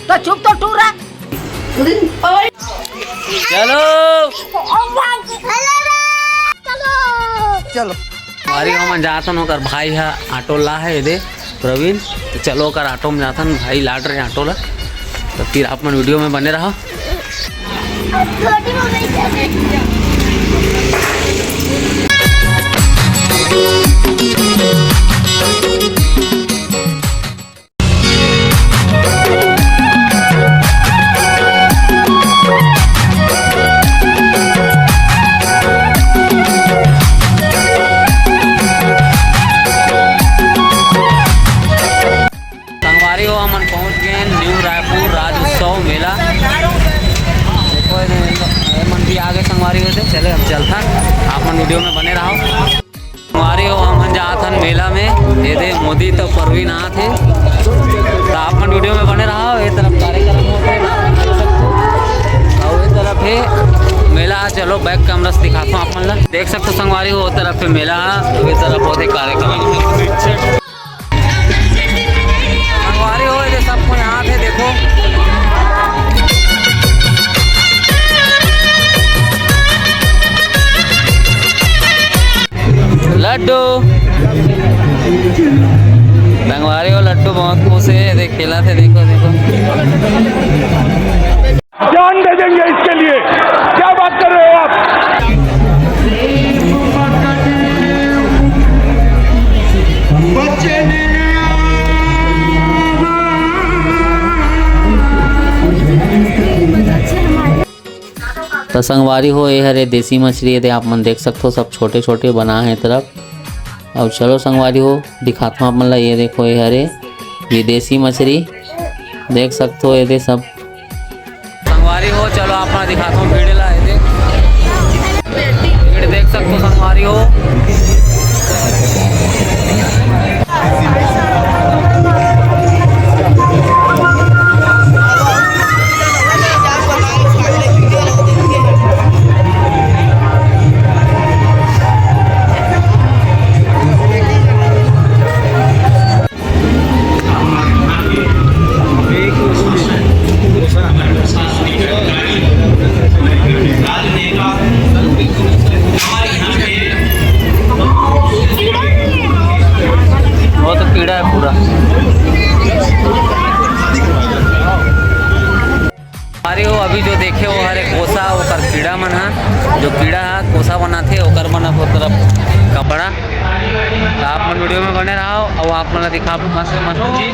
तो चुप तो टूरा। चलो चलो हमारी हम जातन होकर भाई है ऑटो ला है दे प्रवीण। तो चलो कर ऑटो में जातन, भाई लाड रहे ऑटो ला। तो फिर आप मन वीडियो में बने रहो। हम पहुंच गए न्यू रायपुर राज्योत्सव मेला। देखो मन भी आगे संगवारी होते। चले हम चलता, आप मन वीडियो में बने रहो। संगवारी हो, हम जाथन मेला में। ये दे मोदी तो प्रवीण आते। तो आप मन वीडियो में बने रहो। ये तरफ कार्यक्रम होते और ये तरफ है मेला। चलो बैक कैमरा से दिखाता हूँ आप मन ला। देख सकते हो संगवारी हो, तरफ मेला, ये तरफ होते कार्यक्रम। सबको यहाँ थे देखो। लड्डू संगवारी हो, लड्डू बहुत खुश है। देख खेला थे, देखो देखो। जान दे देंगे इसके लिए, क्या बात कर रहे हो आप। तो संगवारी हो, ये हरे देसी मछली है। आप मन देख सकते हो, सब छोटे छोटे बना है तरफ। और चलो संगवारी हो दिखाता हूँ आप मन ला। ये देखो ये हरे, ये देसी मछली देख सकते हो। ये सब संगवारी हो, चलो आप मन दिखाता हूँ भीड़ ला। भीड़ देख सकते हो संगवारी हो। वो तो कीड़ा है पूरा। अरे वो अभी जो देखे वो हरे कोसा ओकर कीड़ा मन है। जो कीड़ा है कोसा बनाते ओकर मन वो तरफ कपड़ा। तो आप मन वीडियो में बने रहो और आप मन दिखा मस्त मस्त चीज।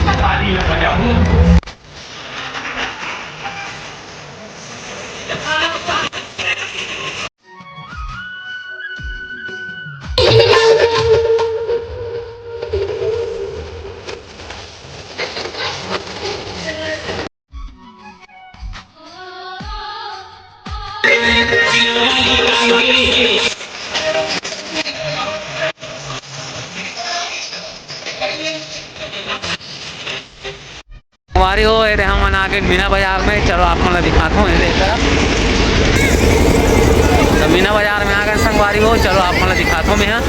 संगवारी हो ये हम आगे मीना बाजार में, चलो आपको मैं दिखाता हूँ ये तरफ। तो मीना बाजार में आ गए संगवारी हो, चलो आपको मैं दिखाता हूँ मैं यहाँ।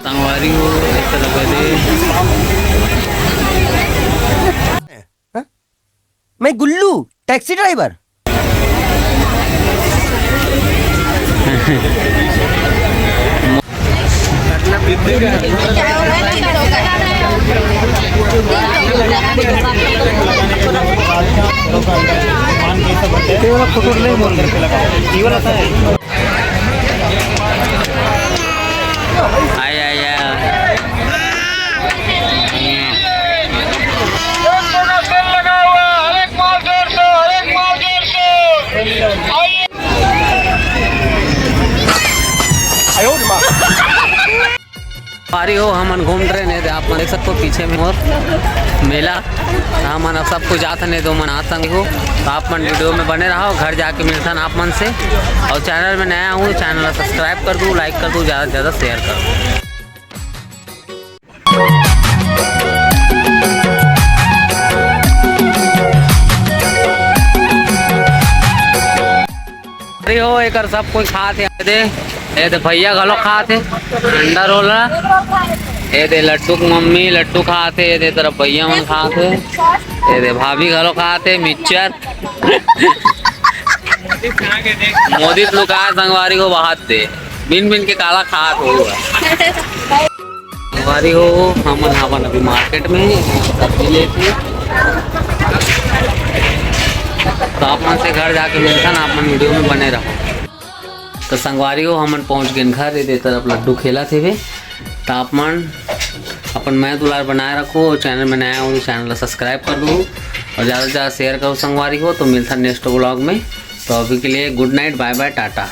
संगवारी हो इस तरफ है। मैं गुल्लू टैक्सी ड्राइवर। आया आया पारी हो हम घूम रहे नहीं थे, आप देख सकते हो पीछे में और मेला हम अब सब कुछ जाते नहीं दो मन आता हो। तो आप मन वीडियो में बने रहो, घर जाके मिलता आप मन से। और चैनल में नया हूँ, चैनल सब्सक्राइब कर दूँ, लाइक कर दूँ, ज़्यादा से ज़्यादा शेयर कर दूँ। अरे हो एक सब कोई खाते ये दे भैया गलो खाते अंडा रोल, ये दे लड्डू की मम्मी लड्डू खाते, ये दे तरफ भैया मन खाते, ये दे भाभी गलो खाते मिक्सचर। मोदी लुका संगवारी को बाहर दे बिन बिन के काला खात हो संगवारी हो। हम अभी मार्केट में सब्जी लेते, तो आप मन से घर जाके मिलता ना, आप मन वीडियो में बने रहो। तो संगवारी हो हम पहुंच गए घर, ये तरफ लड्डू खेला थे वे। तो आप मन अपन मैं दुलार बनाए रखो, चैनल में नया हो तो चैनल सब्सक्राइब कर दो और ज़्यादा से ज़्यादा शेयर करो संगवारी हो। तो मिलता नेक्स्ट व्लॉग में। तो अभी के लिए good night, bye bye, Tata.